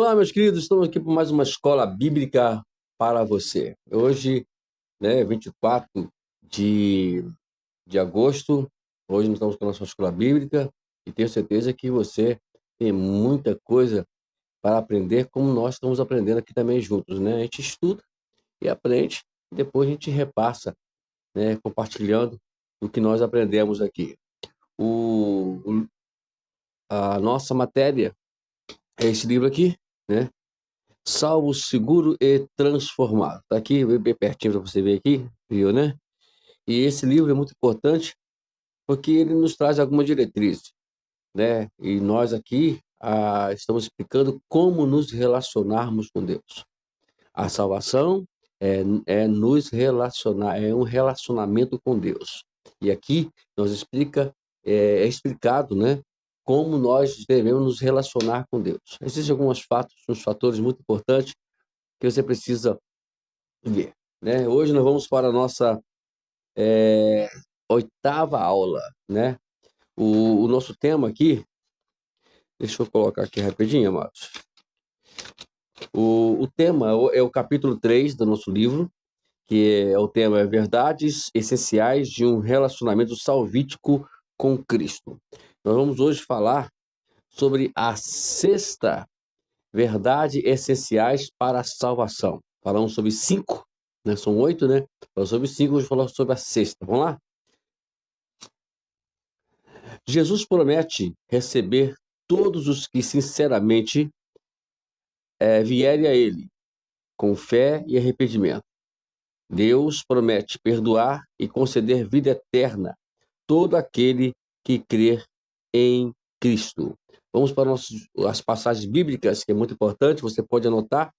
Olá, meus queridos, estamos aqui para mais uma escola bíblica para você. Hoje, 24 de agosto, hoje nós estamos com a nossa escola bíblica e tenho certeza que você tem muita coisa para aprender, como nós estamos aprendendo aqui também juntos, né? A gente estuda e aprende, e depois a gente repassa, compartilhando o que nós aprendemos aqui. A nossa matéria é esse livro aqui, né? Salvo, seguro e transformado. Tá aqui, bem pertinho para você ver aqui, viu, né? E esse livro é muito importante porque ele nos traz alguma diretriz, né? E nós aqui estamos explicando como nos relacionarmos com Deus. A salvação é nos relacionar, é um relacionamento com Deus. E aqui é explicado, né? Como nós devemos nos relacionar com Deus. Existem alguns fatores muito importantes que você precisa ver, né? Hoje nós vamos para a nossa oitava aula, né? O nosso tema aqui, deixa eu colocar aqui rapidinho, amados. O tema é o capítulo 3 do nosso livro, que é o tema Verdades Essenciais de um Relacionamento Salvítico com Cristo. Nós vamos hoje falar sobre a sexta verdade essenciais para a salvação. Falamos sobre 5, né? São 8, né? Falamos sobre 5, hoje falamos sobre a sexta. Vamos lá? Jesus promete receber todos os que sinceramente vierem a Ele, com fé e arrependimento. Deus promete perdoar e conceder vida eterna a todo aquele que crer em Cristo. Vamos para as passagens bíblicas, que é muito importante, você pode anotar,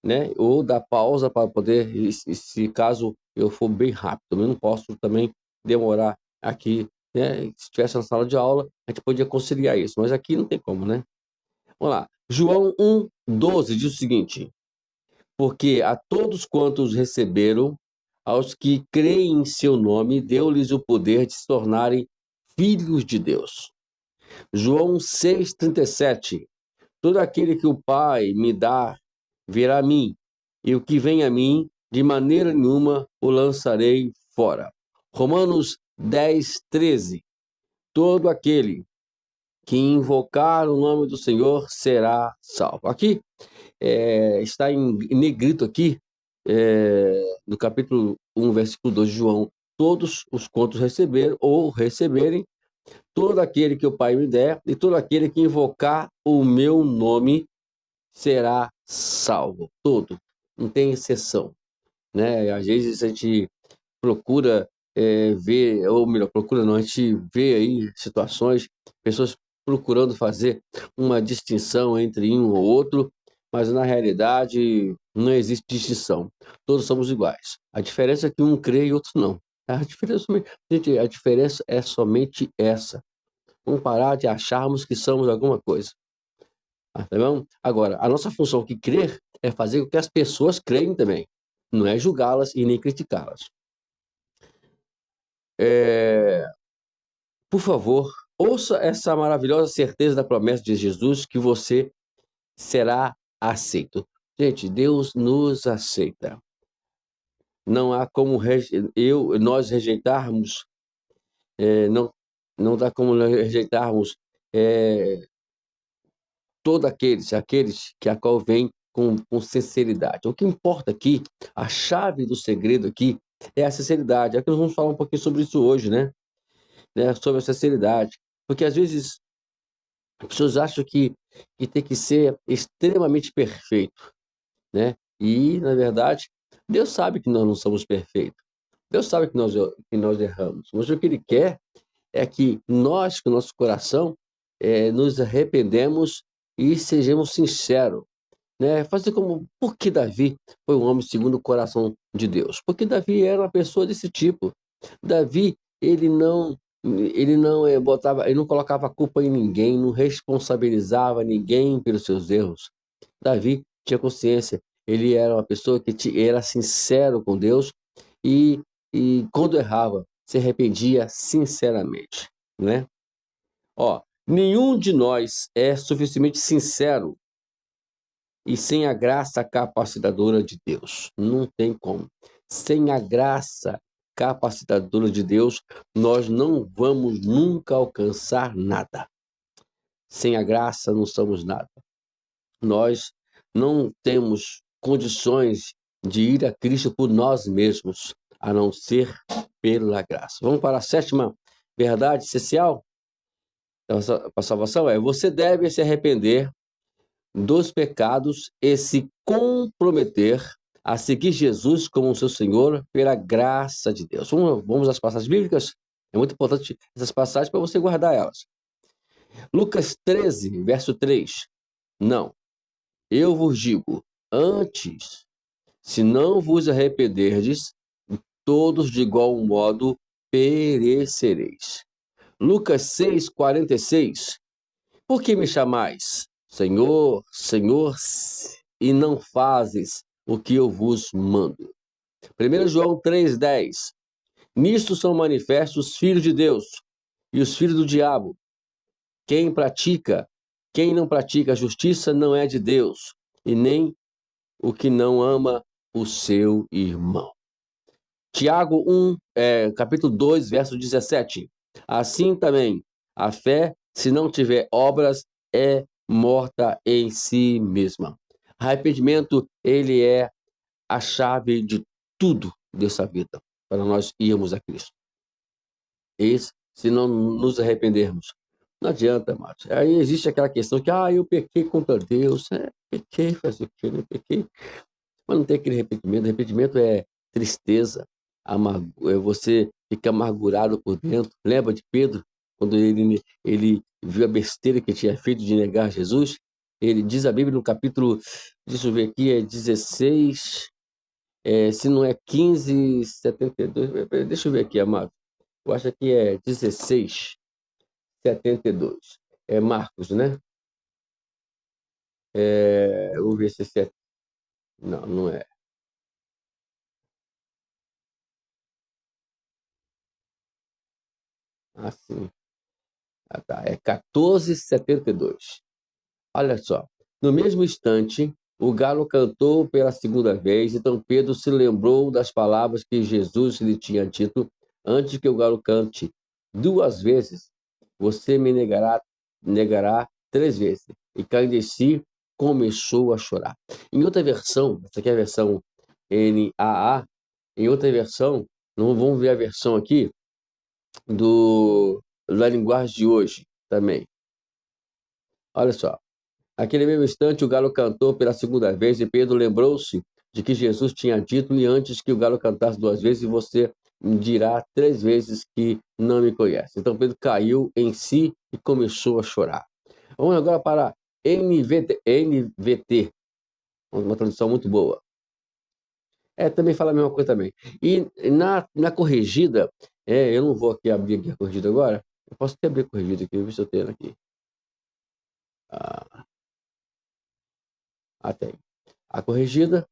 né? Ou dar pausa para poder, se caso eu for bem rápido, eu não posso também demorar aqui, né? Se estivesse na sala de aula, a gente podia conciliar isso, mas aqui não tem como, né? Vamos lá. João 1:12 diz o seguinte: porque a todos quantos receberam, aos que creem em seu nome, deu-lhes o poder de se tornarem filhos de Deus. João 6:37: todo aquele que o Pai me dá virá a mim, e o que vem a mim, de maneira nenhuma o lançarei fora. Romanos 10:13: todo aquele que invocar o nome do Senhor será salvo. Aqui está em negrito aqui, no capítulo 1, versículo 2 de João: todos os quantos receberam ou receberem, todo aquele que o Pai me der, e todo aquele que invocar o meu nome será salvo. Todo, não tem exceção, né? Às vezes a gente procura ver, ou melhor, procura não, a gente vê aí situações, pessoas procurando fazer uma distinção entre um ou outro, mas na realidade não existe distinção. Todos somos iguais. A diferença é que um crê e outro não. Gente, a diferença é somente essa. Vamos parar de acharmos que somos alguma coisa. Tá bom? Agora, a nossa função aqui, crer, é fazer com que as pessoas creem também. Não é julgá-las e nem criticá-las. Por favor, ouça essa maravilhosa certeza da promessa de Jesus que você será aceito. Gente, Deus nos aceita. Não há como nós rejeitarmos, não, não dá como nós rejeitarmos todos aqueles que a qual vem com sinceridade. O que importa aqui, a chave do segredo aqui, é a sinceridade. É que nós vamos falar um pouquinho sobre isso hoje, né? Sobre a sinceridade. Porque às vezes as pessoas acham que tem que ser extremamente perfeito, né? E, na verdade, Deus sabe que nós não somos perfeitos. Deus sabe que nós erramos. Mas o que Ele quer é que nós, com o nosso coração, nos arrependemos e sejamos sinceros, né? Fazer como, por que Davi foi um homem segundo o coração de Deus? Porque Davi era uma pessoa desse tipo. Davi, ele não colocava a culpa em ninguém, não responsabilizava ninguém pelos seus erros. Davi tinha consciência, ele era uma pessoa que era sincero com Deus e, e quando errava, se arrependia sinceramente, né? Ó, nenhum de nós é suficientemente sincero e sem a graça capacitadora de Deus. Não tem como. Sem a graça capacitadora de Deus, nós não vamos nunca alcançar nada. Sem a graça não somos nada. Nós não temos condições de ir a Cristo por nós mesmos, a não ser pela graça. Vamos para a sétima verdade essencial para a salvação? Você deve se arrepender dos pecados e se comprometer a seguir Jesus como seu Senhor pela graça de Deus. Vamos às passagens bíblicas? É muito importante essas passagens para você guardar elas. Lucas 13, verso 3. Não, eu vos digo, antes, se não vos arrependerdes, todos de igual modo perecereis. Lucas 6, 46. Por que me chamais, Senhor, Senhor, e não fazes o que eu vos mando? 1 João 3,10. Nisto são manifestos os filhos de Deus e os filhos do diabo. Quem não pratica a justiça não é de Deus, e nem o que não ama o seu irmão. Tiago 1, capítulo 2, verso 17. Assim também, a fé, se não tiver obras, é morta em si mesma. Arrependimento, ele é a chave de tudo dessa vida, para nós irmos a Cristo. Se não nos arrependermos, não adianta, Márcio. Aí existe aquela questão que, eu pequei contra Deus. Pequei, faz o quê? Não pequei. Mas não tem aquele arrependimento. Arrependimento é tristeza, você fica amargurado por dentro. Lembra de Pedro, quando ele viu a besteira que tinha feito de negar Jesus? Ele diz a Bíblia no capítulo, deixa eu ver aqui, é 16, se não é 15, 72, deixa eu ver aqui, amado. Eu acho que é 16, 72. É Marcos, né? Vou ver se é. Não, não é. Assim. Tá. É 14,72. Olha só. No mesmo instante, o galo cantou pela segunda vez, então Pedro se lembrou das palavras que Jesus lhe tinha dito: antes que o galo cante 2 vezes, você me negará 3 vezes. E caindo de si, começou a chorar. Em outra versão, essa aqui é a versão NAA, em outra versão, não vamos ver a versão aqui da linguagem de hoje também. Olha só. Naquele mesmo instante, o galo cantou pela segunda vez e Pedro lembrou-se de que Jesus tinha dito: e antes que o galo cantasse 2 vezes, você dirá 3 vezes que não me conhece. Então Pedro caiu em si e começou a chorar. Vamos agora para NVT, uma tradução muito boa. Também fala a mesma coisa também. E na corrigida, eu não vou abrir aqui a corrigida agora. Eu posso até abrir a corrigida aqui, ver se eu tenho aqui. Tem. A corrigida.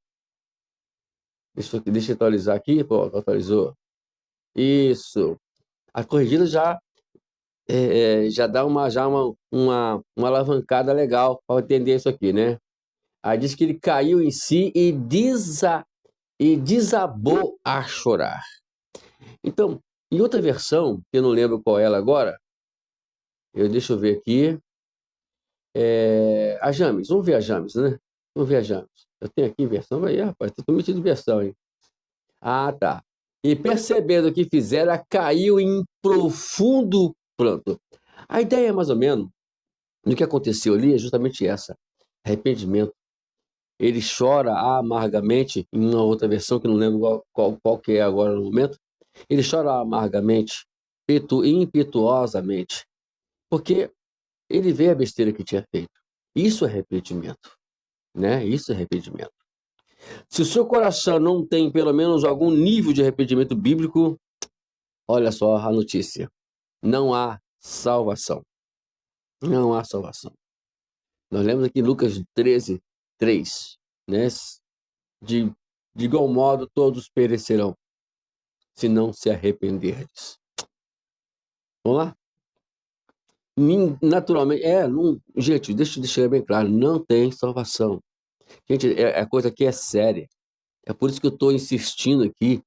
Deixa eu atualizar aqui. Pô, atualizou. Isso. A corrigida já dá uma alavancada legal para entender isso aqui, né? Aí diz que ele caiu em si e desabou a chorar. Então, em outra versão, que eu não lembro qual é ela agora, deixa eu ver aqui. A James, vamos ver a James, né? Vamos ver a James. Eu tenho aqui versão, aí, rapaz, tô metido em versão, hein? Tá. E percebendo o que fizera, caiu em profundo pranto. A ideia, mais ou menos, do que aconteceu ali é justamente essa: arrependimento. Ele chora amargamente, em uma outra versão, que não lembro qual que é agora no momento. Ele chora amargamente, impetuosamente, porque ele vê a besteira que tinha feito. Isso é arrependimento, né? Isso é arrependimento. Se o seu coração não tem pelo menos algum nível de arrependimento bíblico, olha só a notícia: não há salvação. Não há salvação. Nós lemos aqui Lucas 13, 3, né? De igual modo todos perecerão, se não se arrependerdes. Vamos lá? Naturalmente, gente, deixa eu deixar bem claro: não tem salvação. Gente, a coisa aqui é séria. É por isso que eu estou insistindo aqui,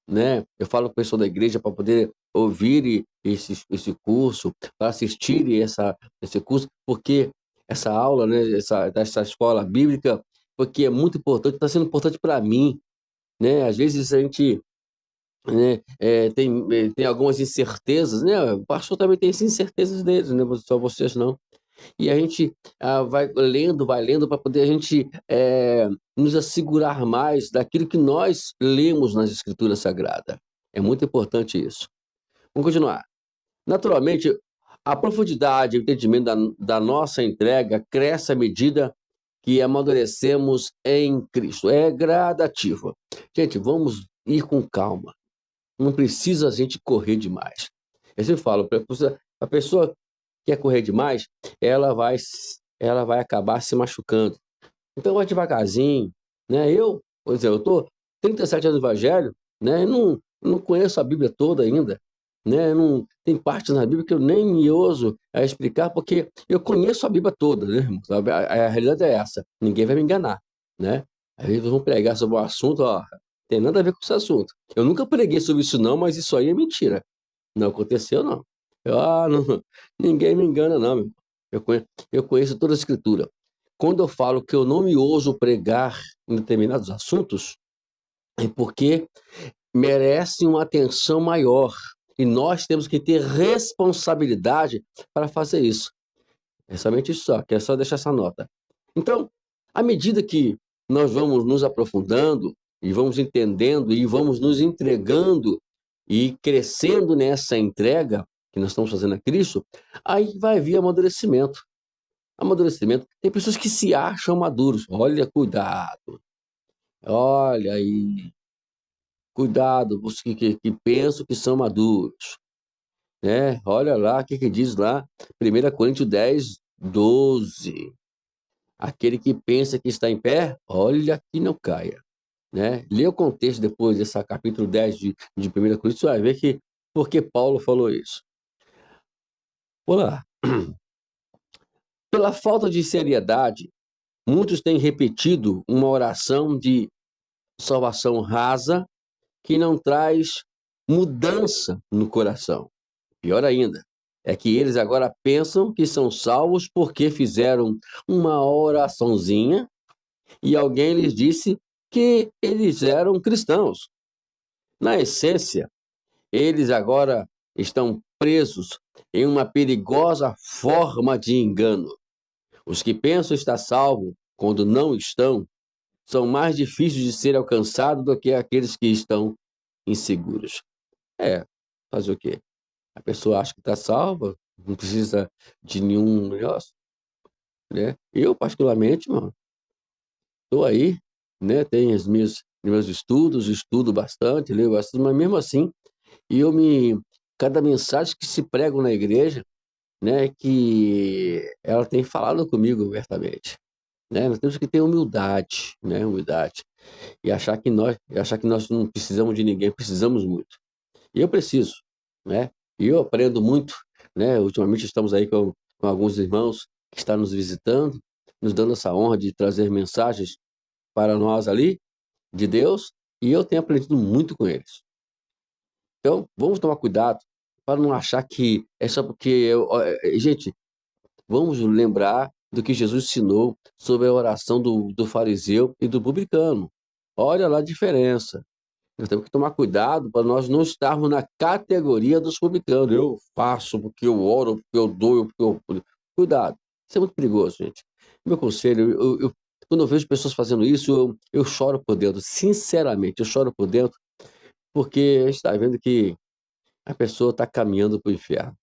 né? Eu falo para o pessoal da igreja para poder ouvir esse curso, para assistir esse curso, porque essa aula, né, dessa escola bíblica, porque é muito importante, está sendo importante para mim, né? Às vezes a gente, né, tem algumas incertezas, né? O pastor também tem essas incertezas deles, né? Só vocês não. E a gente vai lendo para poder a gente nos assegurar mais daquilo que nós lemos nas Escrituras Sagradas. É muito importante isso. Vamos continuar. Naturalmente, a profundidade e o entendimento da nossa entrega cresce à medida que amadurecemos em Cristo. É gradativo. Gente, vamos ir com calma. Não precisa a gente correr demais. Eu sempre falo, a pessoa que quer correr demais, ela vai acabar se machucando. Então vai devagarzinho, né? Por exemplo, eu estou 37 anos no Evangelho, né? Eu não conheço a Bíblia toda ainda, né? Não, tem partes na Bíblia que eu nem me ouso a explicar, porque eu conheço a Bíblia toda, né, irmão? Sabe? A realidade é essa. Ninguém vai me enganar, né? Aí eles vão pregar sobre um assunto, ó, tem nada a ver com esse assunto. Eu nunca preguei sobre isso não, mas isso aí é mentira. Não aconteceu, não. Não, ninguém me engana, não, meu irmão. Eu conheço toda a Escritura. Quando eu falo que eu não me ouso pregar em determinados assuntos, é porque merecem uma atenção maior. E nós temos que ter responsabilidade para fazer isso. É somente isso só, quero só deixar essa nota. Então, à medida que nós vamos nos aprofundando e vamos entendendo e vamos nos entregando e crescendo nessa entrega que nós estamos fazendo a Cristo, aí vai vir amadurecimento. Amadurecimento. Tem pessoas que se acham maduros. Olha, cuidado. Olha aí. Cuidado, os que pensam que são maduros. Né? Olha lá o que diz lá, 1 Coríntios 10, 12. Aquele que pensa que está em pé, olha que não caia. Né? Lê o contexto depois desse capítulo 10 de 1 Coríntios, você vai ver que por que Paulo falou isso. Olá. Pela falta de seriedade, muitos têm repetido uma oração de salvação rasa que não traz mudança no coração. Pior ainda, é que eles agora pensam que são salvos porque fizeram uma oraçãozinha e alguém lhes disse que eles eram cristãos. Na essência, eles agora estão presos em uma perigosa forma de engano. Os que pensam estar salvos quando não estão são mais difíceis de ser alcançados do que aqueles que estão inseguros. Fazer o quê? A pessoa acha que está salva, não precisa de nenhum negócio, né? Eu, particularmente, mano, estou aí, né? Tenho meus estudos, estudo bastante, leio bastante, mas mesmo assim, cada mensagem que se prega na igreja, né? Que ela tem falado comigo abertamente, né? Nós temos que ter humildade, né? Humildade. E achar que nós não precisamos de ninguém, precisamos muito. E eu preciso, né? E eu aprendo muito, né? Ultimamente estamos aí com alguns irmãos que estão nos visitando, nos dando essa honra de trazer mensagens para nós ali, de Deus, e eu tenho aprendido muito com eles. Então, vamos tomar cuidado para não achar que é só porque gente, vamos lembrar do que Jesus ensinou sobre a oração do fariseu e do publicano. Olha lá a diferença. Nós temos que tomar cuidado para nós não estarmos na categoria dos publicanos. Eu faço porque eu oro, porque eu dou, porque eu... Cuidado. Isso é muito perigoso, gente. Meu conselho, quando eu vejo pessoas fazendo isso, eu choro por dentro. Sinceramente, eu choro por dentro porque a gente está vendo que a pessoa está caminhando para o inferno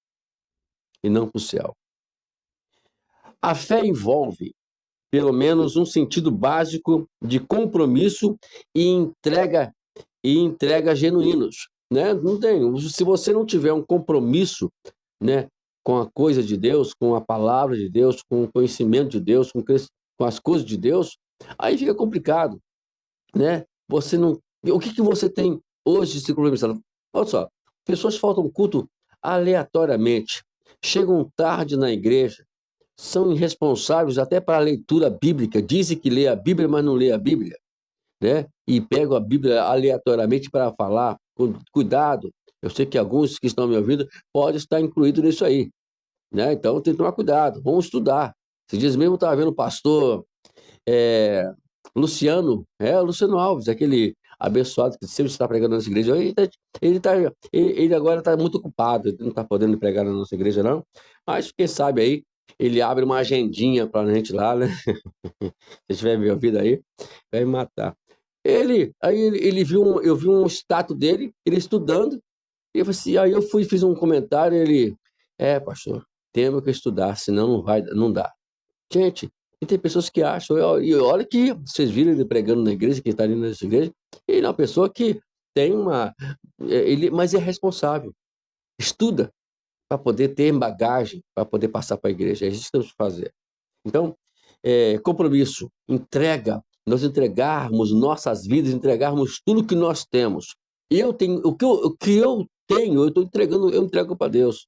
e não para o céu. A fé envolve, pelo menos, um sentido básico de compromisso e entrega genuínos, né? Não tem. Se você não tiver um compromisso, né, com a coisa de Deus, com a palavra de Deus, com o conhecimento de Deus, com as coisas de Deus, aí fica complicado, né? Você não. O que você tem hoje se compromissando? Olha só, pessoas faltam culto aleatoriamente, chegam tarde na igreja, são irresponsáveis até para a leitura bíblica. Dizem que lê a Bíblia, mas não lê a Bíblia, né? E pegam a Bíblia aleatoriamente para falar. Cuidado, eu sei que alguns que estão me ouvindo podem estar incluídos nisso aí, né? Então tem que tomar cuidado, vamos estudar. Esses dias mesmo eu estava vendo o pastor é, Luciano Alves, aquele abençoado que sempre está pregando na nossa igreja. Ele agora está muito ocupado, ele não está podendo pregar na nossa igreja, não. Mas quem sabe aí, ele abre uma agendinha para a gente lá, né? Se tiver me ouvido aí, vai me matar. Ele viu eu vi um status dele, ele estudando, e eu falei assim, aí eu fiz um comentário, pastor, temos que estudar, senão não dá. Gente, e tem pessoas que acham, e olha que vocês viram ele pregando na igreja, quem está ali nessa igreja, ele é uma pessoa que tem mas é responsável, estuda para poder ter bagagem, para poder passar para a igreja, é isso que temos que fazer. Então, compromisso, entrega, nós entregarmos nossas vidas, entregarmos tudo que nós temos. Eu tenho, o que eu tenho, eu estou entregando, eu entrego para Deus,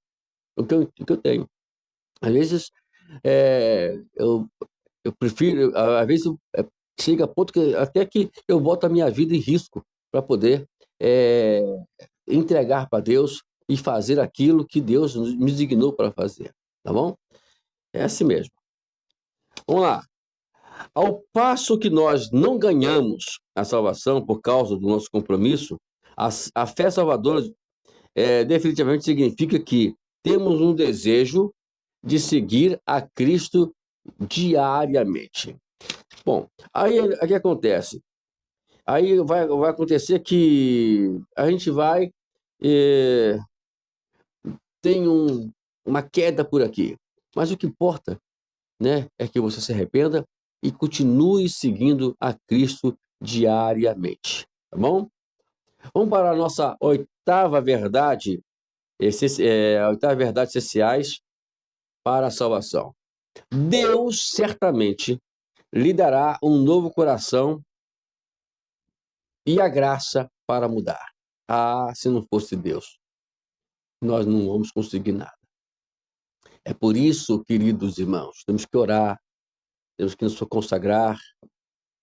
o que eu tenho. Às vezes, eu prefiro, às vezes, chega a ponto que até que eu boto a minha vida em risco para poder é, entregar para Deus e fazer aquilo que Deus me designou para fazer, tá bom? É assim mesmo. Vamos lá. Ao passo que nós não ganhamos a salvação por causa do nosso compromisso, a fé salvadora definitivamente significa que temos um desejo de seguir a Cristo diariamente. Bom, aí o que acontece? Aí vai acontecer que a gente vai eh, tem uma queda por aqui. Mas o que importa, né, é que você se arrependa e continue seguindo a Cristo diariamente, tá bom? Vamos para a nossa oitava verdade, a oitava verdade essenciais para a salvação. Deus certamente lhe dará um novo coração e a graça para mudar. Ah, se não fosse Deus, nós não vamos conseguir nada. É por isso, queridos irmãos, temos que orar, temos que nos consagrar,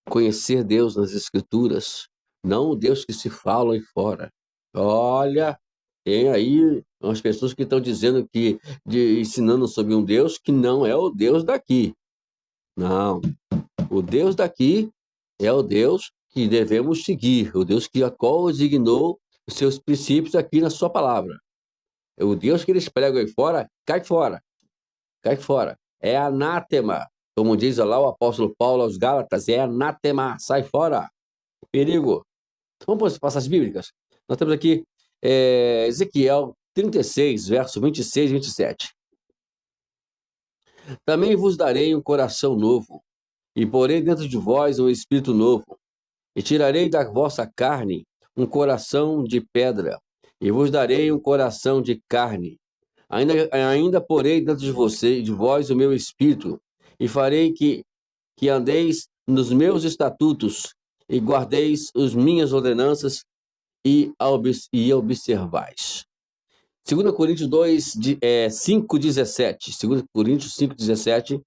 conhecer Deus nas Escrituras, não o Deus que se fala aí fora. Olha, tem aí umas pessoas que estão dizendo ensinando sobre um Deus que não é o Deus daqui. Não, o Deus daqui é o Deus que devemos seguir, o Deus que a qual designou os seus princípios aqui na sua palavra. O Deus que eles pregam aí fora, cai fora, cai fora. É anátema, como diz lá o apóstolo Paulo aos Gálatas, é anátema, sai fora, perigo. Vamos para as bíblicas. Nós temos aqui Ezequiel 36, verso 26 e 27. Também vos darei um coração novo, e porei dentro de vós um espírito novo, e tirarei da vossa carne um coração de pedra, e vos darei um coração de carne. Ainda porei dentro de vós o meu espírito, e farei que andeis nos meus estatutos, e guardeis as minhas ordenanças, e observais. 2 Coríntios 5,17. 2 Coríntios 5,17.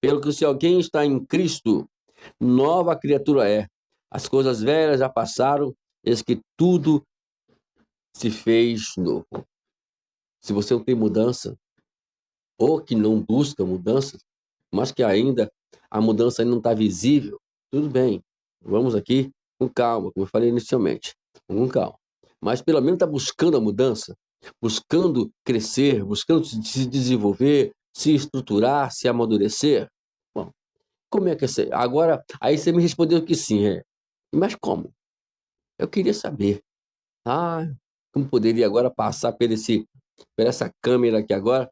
Pelo que se alguém está em Cristo, nova criatura é. As coisas velhas já passaram, eis que tudo se fez novo. Se você não tem mudança, ou que não busca mudança, mas que ainda a mudança ainda não está visível, tudo bem. Vamos aqui com calma, como eu falei inicialmente. Com calma. Mas pelo menos está buscando a mudança, buscando crescer, buscando se desenvolver, se estruturar, se amadurecer. Bom, como é que é? Agora, aí você me respondeu que sim, Mas como? Eu queria saber. Ah, como poderia agora passar por essa câmera aqui agora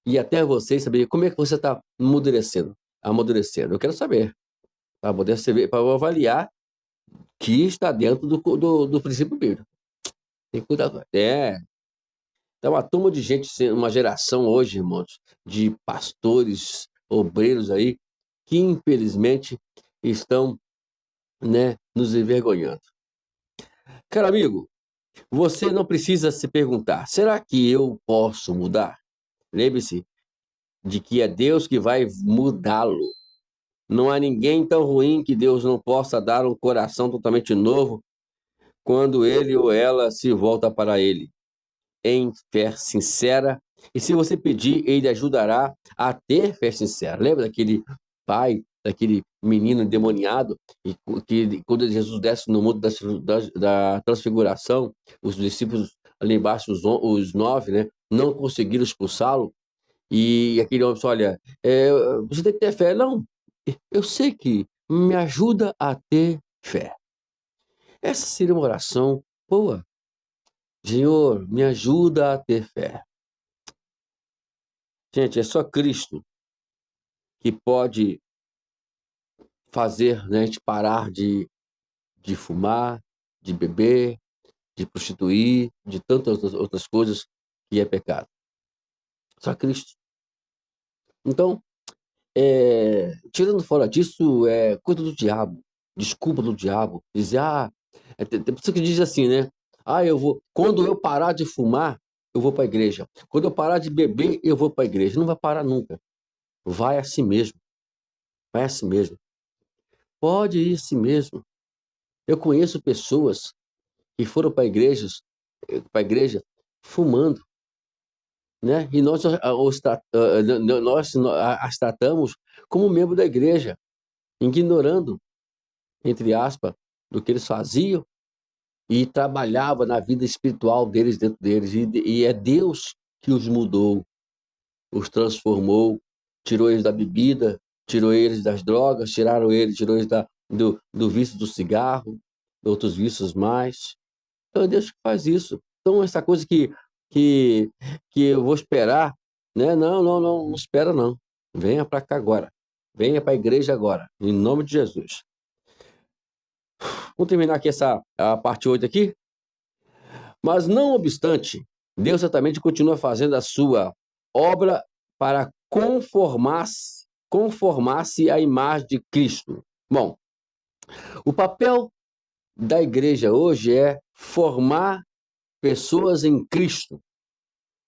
e até você saber como é que você está amadurecendo. Eu quero saber, para poder saber, para avaliar que está dentro do princípio bíblico. Tem que cuidar. Então, uma turma de gente, uma geração hoje, irmãos, de pastores, obreiros aí, que infelizmente estão, né, nos envergonhando. Caro amigo, você não precisa se perguntar: será que eu posso mudar? Lembre-se, de que é Deus que vai mudá-lo. Não há ninguém tão ruim que Deus não possa dar um coração totalmente novo quando ele ou ela se volta para ele, em fé sincera. E se você pedir, ele ajudará a ter fé sincera. Lembra daquele pai, daquele menino endemoniado, e que quando Jesus desce no mundo da transfiguração, os discípulos ali embaixo, os 9, né, não conseguiram expulsá-lo, e aquele homem disse, olha, você tem que ter fé. Não, eu sei que me ajuda a ter fé. Essa seria uma oração boa. Senhor, me ajuda a ter fé. Gente, é só Cristo que pode fazer, né, a gente parar de fumar, de beber, de prostituir, de tantas outras coisas que é pecado. Só Cristo. Então, tirando fora disso, é coisa do diabo, desculpa do diabo. Dizer, tem pessoa que diz assim, né? Quando eu parar de fumar, eu vou para a igreja. Quando eu parar de beber, eu vou para a igreja. Não vai parar nunca. Vai assim mesmo. Vai assim mesmo. Pode ir assim mesmo. Eu conheço pessoas que foram para a igreja fumando, né? E nós as tratamos como membro da igreja, ignorando, entre aspas, do que eles faziam e trabalhava na vida espiritual deles, dentro deles. E é Deus que os mudou, os transformou, tirou eles da bebida, tirou eles das drogas, tirou eles do vício do cigarro, de outros vícios mais. Então é Deus que faz isso. Então essa coisa que, que eu vou esperar, né? Não espera não. Venha para cá agora. Venha para a igreja agora, em nome de Jesus. Vamos terminar aqui a parte 8 aqui. Mas não obstante, Deus certamente continua fazendo a sua obra para conformar-se à imagem de Cristo. Bom, o papel da igreja hoje é formar pessoas em Cristo,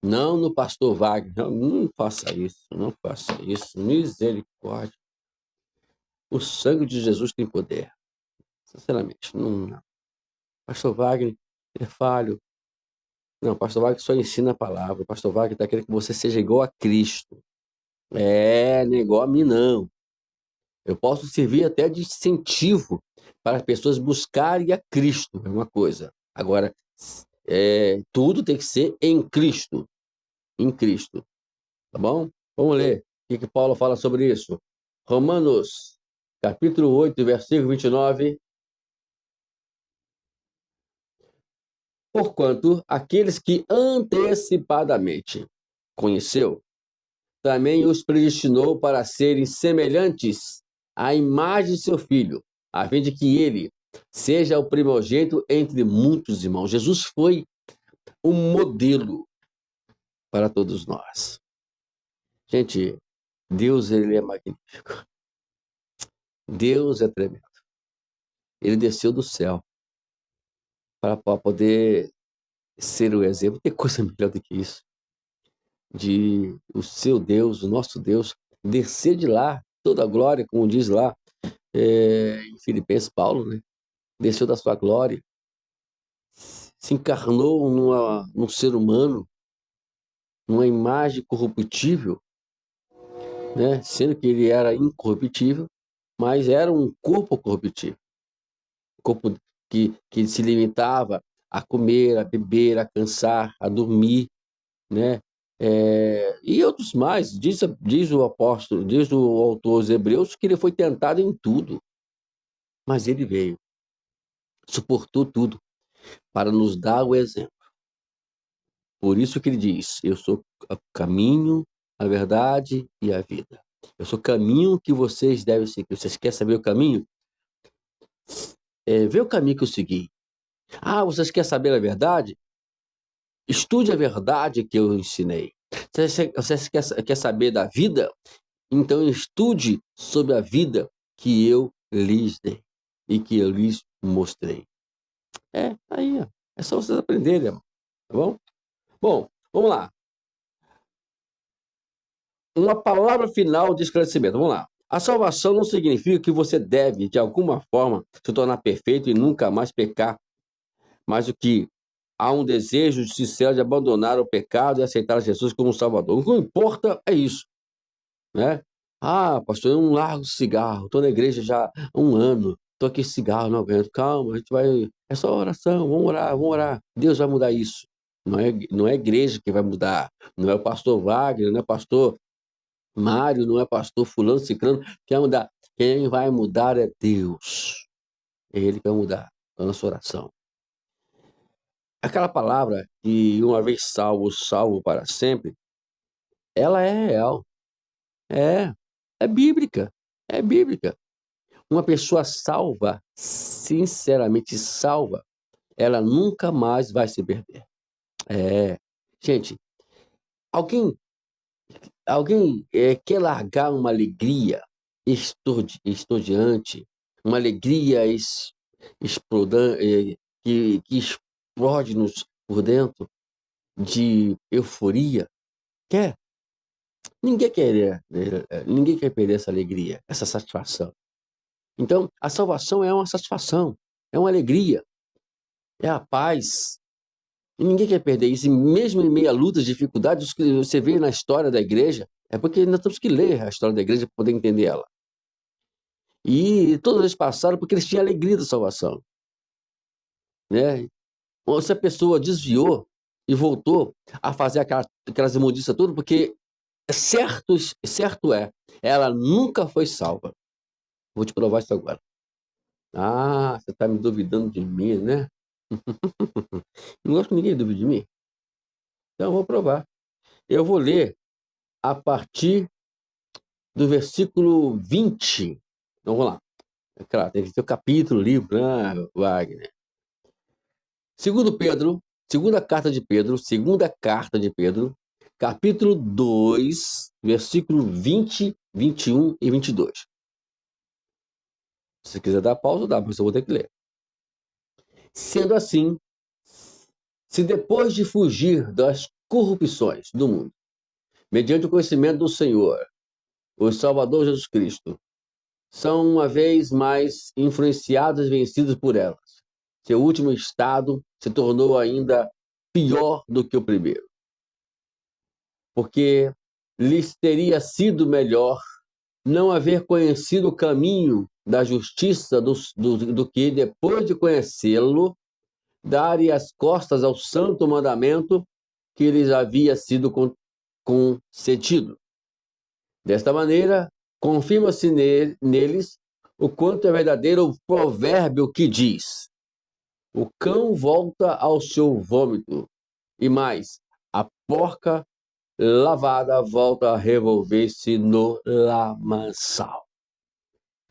não no pastor Wagner. Não faça isso, não faça isso. Misericórdia. O sangue de Jesus tem poder. Sinceramente, não. Pastor Wagner é falho. Não, pastor Wagner só ensina a palavra. O pastor Wagner está querendo que você seja igual a Cristo. Não é igual a mim, não. Eu posso servir até de incentivo para as pessoas buscarem a Cristo, é uma coisa. Agora, tudo tem que ser em Cristo. Em Cristo. Tá bom? Vamos ler. O que Paulo fala sobre isso? Romanos, capítulo 8, versículo 29. Porquanto aqueles que antecipadamente conheceu, também os predestinou para serem semelhantes à imagem de seu filho, a fim de que ele seja o primogênito entre muitos irmãos. Jesus foi um modelo para todos nós. Gente, Deus, ele é magnífico. Deus é tremendo. Ele desceu do céu para poder ser o exemplo. Tem coisa melhor do que isso. De o seu Deus, o nosso Deus, descer de lá, toda a glória, como diz lá em Filipenses, Paulo, né? Desceu da sua glória, se encarnou num ser humano, numa imagem corruptível, né? Sendo que ele era incorruptível, mas era um corpo corruptível, corpo que se limitava a comer, a beber, a cansar, a dormir, né? E outros mais, diz o apóstolo, diz o autor aos Hebreus, que ele foi tentado em tudo, mas ele veio, suportou tudo, para nos dar o exemplo. Por isso que ele diz, eu sou o caminho, a verdade e a vida. Eu sou o caminho que vocês devem seguir. Vocês querem saber o caminho? Vê o caminho que eu segui. Vocês querem saber a verdade? Estude a verdade que eu ensinei. Vocês querem saber da vida? Então estude sobre a vida que eu lhes dei e que eu lhes mostrei. Tá aí, ó. É só vocês aprenderem, irmão. Tá bom? Bom, vamos lá. uma palavra final de esclarecimento. Vamos lá. A salvação não significa que você deve, de alguma forma, se tornar perfeito e nunca mais pecar, mas o que há um desejo sincero de abandonar o pecado e aceitar Jesus como Salvador. O que importa é isso, né? Ah, pastor, eu não largo cigarro, estou na igreja já há um ano, estou aqui cigarro, não aguento. Calma, a gente vai. É só oração, vamos orar, vamos orar. Deus vai mudar isso. Não é a igreja que vai mudar, não é o pastor Wagner, não é o pastor Mário, não é pastor fulano, ciclano, que vai mudar. Quem vai mudar é Deus. É Ele que vai mudar a nossa oração. Aquela palavra que uma vez salvo, salvo para sempre, ela é real. É, é bíblica. É bíblica. Uma pessoa salva, sinceramente salva, ela nunca mais vai se perder. É. Gente, alguém, alguém quer largar uma alegria estonteante, uma alegria que explode-nos por dentro de euforia? Quer? Ninguém quer perder essa alegria, essa satisfação. Então, a salvação é uma satisfação, é uma alegria, é a paz. E ninguém quer perder isso. E mesmo em meio a lutas, dificuldades, que você vê na história da igreja, é porque nós temos que ler a história da igreja para poder entender ela. E todos eles passaram porque eles tinham alegria da salvação, né? Ou se a pessoa desviou e voltou a fazer aquelas imundícias tudo, porque certo é, ela nunca foi salva. Vou te provar isso agora. Ah, você está me duvidando de mim, né? Não gosto que ninguém duvide de mim. Então eu vou provar. Eu vou ler a partir do versículo 20. Então vamos lá. É claro, tem que ter o capítulo, livro, né, Wagner? Segundo Pedro, segunda carta de Pedro, capítulo 2, versículo 20, 21 e 22. Se você quiser dar pausa, dá, mas eu vou ter que ler. Sendo assim, se depois de fugir das corrupções do mundo, mediante o conhecimento do Senhor, o Salvador Jesus Cristo, são uma vez mais influenciados e vencidos por elas, seu último estado se tornou ainda pior do que o primeiro, porque lhes teria sido melhor não haver conhecido o caminho da justiça do que, depois de conhecê-lo, darem as costas ao santo mandamento que lhes havia sido concedido. Desta maneira, confirma-se neles o quanto é verdadeiro o provérbio que diz: o cão volta ao seu vômito, e mais, a porca lavada volta a revolver-se no lamaçal.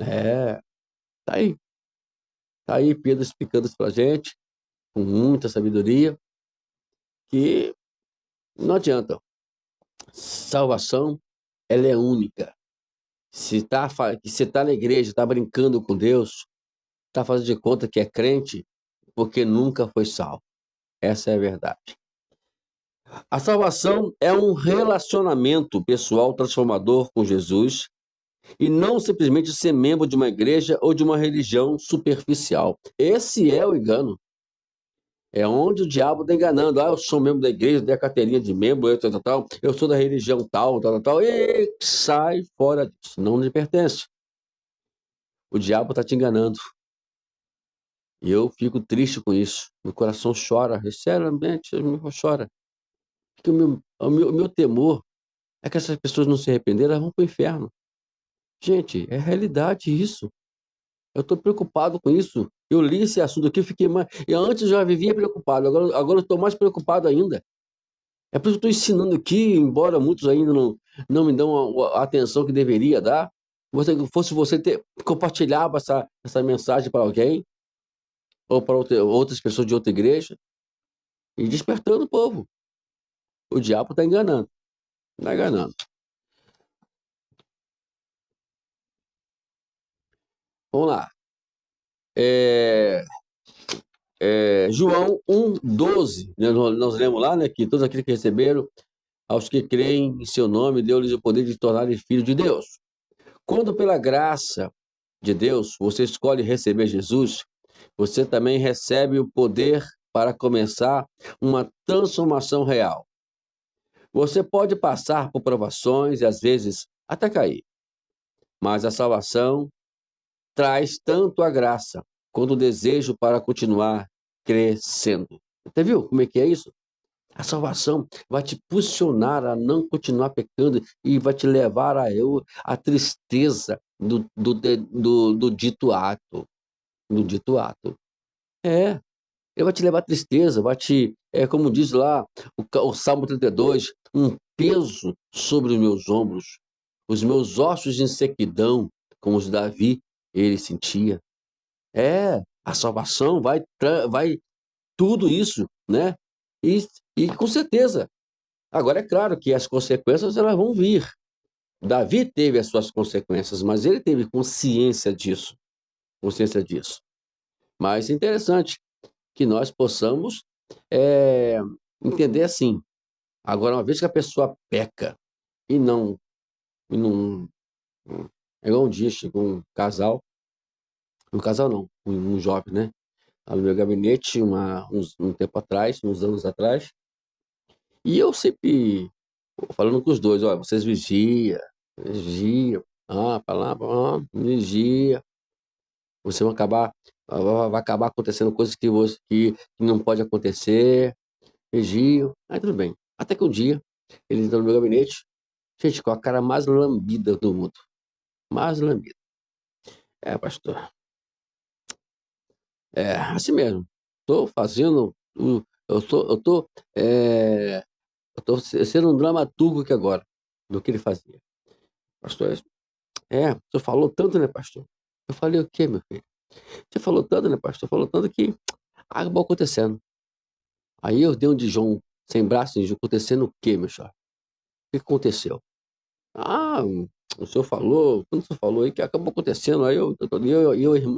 É, tá aí. Tá aí Pedro explicando isso pra gente, com muita sabedoria, que não adianta. Salvação, ela é única. Se você tá na igreja, tá brincando com Deus, tá fazendo de conta que é crente, porque nunca foi salvo. Essa é a verdade. A salvação é um relacionamento pessoal transformador com Jesus e não simplesmente ser membro de uma igreja ou de uma religião superficial. Esse é o engano. É onde o diabo está enganando. Ah, eu sou membro da igreja, dei a carteirinha de membro, tal, eu sou da religião tal. E sai fora disso. Não lhe pertence. O diabo está te enganando. E eu fico triste com isso. Meu coração chora. Sinceramente, chora. Porque o meu temor é que essas pessoas não se arrependeram, elas vão para o inferno. Gente, é realidade isso. Eu estou preocupado com isso. Eu li esse assunto aqui, fiquei mais. Eu antes já vivia preocupado, agora eu estou mais preocupado ainda. É por isso que eu estou ensinando aqui, embora muitos ainda não me dão a atenção que deveria dar. Fosse você compartilhava essa mensagem para alguém, ou para outras pessoas de outra igreja, e despertando o povo. O diabo está enganando. Está enganando. Vamos lá. João 1,12, né? Nós lemos lá, né, que todos aqueles que receberam aos que creem em seu nome, deu-lhes o poder de tornarem filhos de Deus. Quando pela graça de Deus você escolhe receber Jesus, você também recebe o poder para começar uma transformação real. Você pode passar por provações e às vezes até cair, mas a salvação traz tanto a graça quanto o desejo para continuar crescendo. Você viu como é que é isso? A salvação vai te posicionar a não continuar pecando e vai te levar à tristeza do dito ato. Do dito ato. É, ele vai te levar à tristeza, vai te, como diz lá o Salmo 32, um peso sobre os meus ombros, os meus ossos em sequidão, como os de Davi, ele sentia. A salvação vai tudo isso, né? E, e com certeza. Agora, é claro que as consequências elas vão vir. Davi teve as suas consequências, mas ele teve consciência disso. Consciência disso. Mas é interessante que nós possamos entender assim. Agora, uma vez que a pessoa peca e não é igual um dia chegou um casal não, um jovem, né? Lá no meu gabinete, um tempo atrás, uns anos atrás, e eu sempre falando com os dois, olha, vocês vigia, palavra, vigia, você vai acabar acontecendo coisas que não pode acontecer, vigia, aí tudo bem. Até que um dia, ele entrou no meu gabinete, gente, com a cara mais lambida do mundo, mais lambida. Pastor, assim mesmo, estou fazendo, é, eu tô sendo um dramaturgo aqui agora, do que ele fazia. Pastor, o senhor falou tanto, né, pastor? Eu falei o quê, meu filho? Você falou tanto, né, pastor? Falou tanto que acabou acontecendo. Aí eu dei um de João sem braço, sem acontecendo o quê, meu senhor? O que aconteceu? Ah, o senhor falou, quando o senhor falou aí que acabou acontecendo, aí eu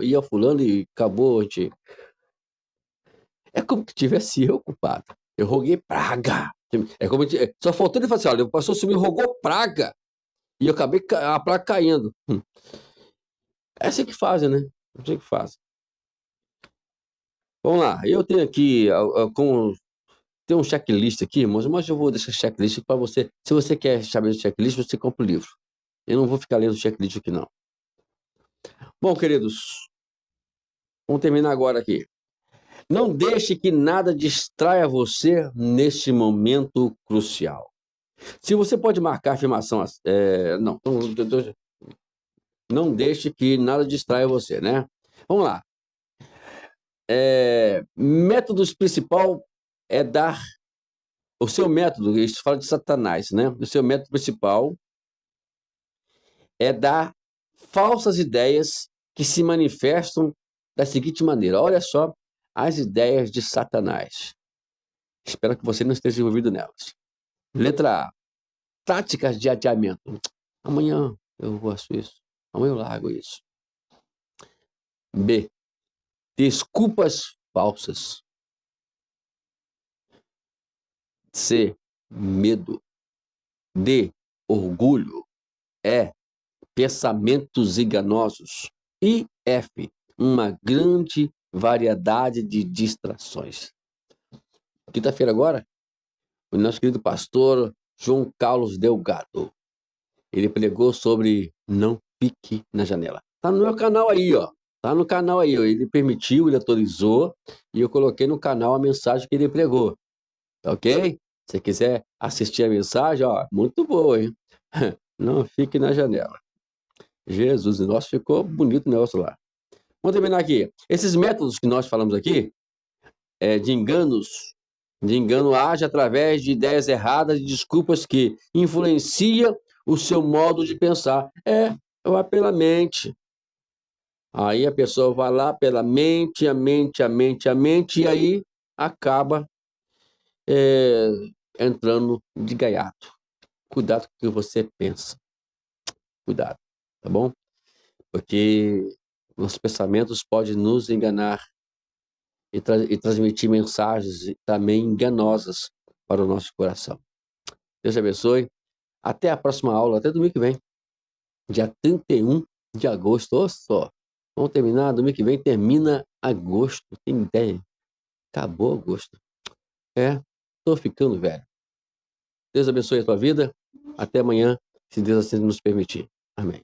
ia fulano e acabou, gente. É como que tivesse eu culpado. Eu roguei praga. É como só faltou ele falar assim, olha, o pastor você me rogou praga. E eu acabei a placa caindo. É assim que fazem, né? É assim que fazem. Vamos lá, eu tenho aqui tem um checklist aqui, mas eu vou deixar checklist para você. Se você quer saber do checklist, você compra o livro. Eu não vou ficar lendo checklist aqui, não. Bom, queridos, vamos terminar agora aqui. Não deixe que nada distraia você neste momento crucial. Se você pode marcar a afirmação, não deixe que nada distraia você, né? Vamos lá. Métodos principal é dar o seu método, isso fala de Satanás, né? O seu método principal é dar falsas ideias que se manifestam da seguinte maneira. Olha só as ideias de Satanás. Espero que você não esteja envolvido nelas. Letra A. Táticas de adiamento. Amanhã eu faço isso. Amanhã eu largo isso. B. Desculpas falsas. C. Medo. D. Orgulho. E. Pensamentos enganosos. E F. Uma grande variedade de distrações. Quinta-feira agora, o nosso querido pastor João Carlos Delgado. Ele pregou sobre não fique na janela. Tá no meu canal aí, ó. Tá no canal aí, ó. Ele permitiu, ele autorizou e eu coloquei no canal a mensagem que ele pregou. Tá ok? Se quiser assistir a mensagem, ó, muito boa, hein? Não fique na janela. Jesus, o nosso ficou bonito o negócio lá. Vamos terminar aqui. Esses métodos que nós falamos aqui, de engano age através de ideias erradas e desculpas que influencia o seu modo de pensar. Vai pela mente. Aí a pessoa vai lá pela mente, a mente, e aí acaba entrando de gaiato. Cuidado com o que você pensa. Cuidado, tá bom? Porque nossos pensamentos podem nos enganar e transmitir mensagens também enganosas para o nosso coração. Deus te abençoe. Até a próxima aula, até domingo que vem. Dia 31 de agosto. Olha só. Vamos terminar. Domingo que vem termina agosto. Tem ideia? Acabou agosto. Tô ficando velho. Deus abençoe a tua vida. Até amanhã, se Deus assim nos permitir. Amém.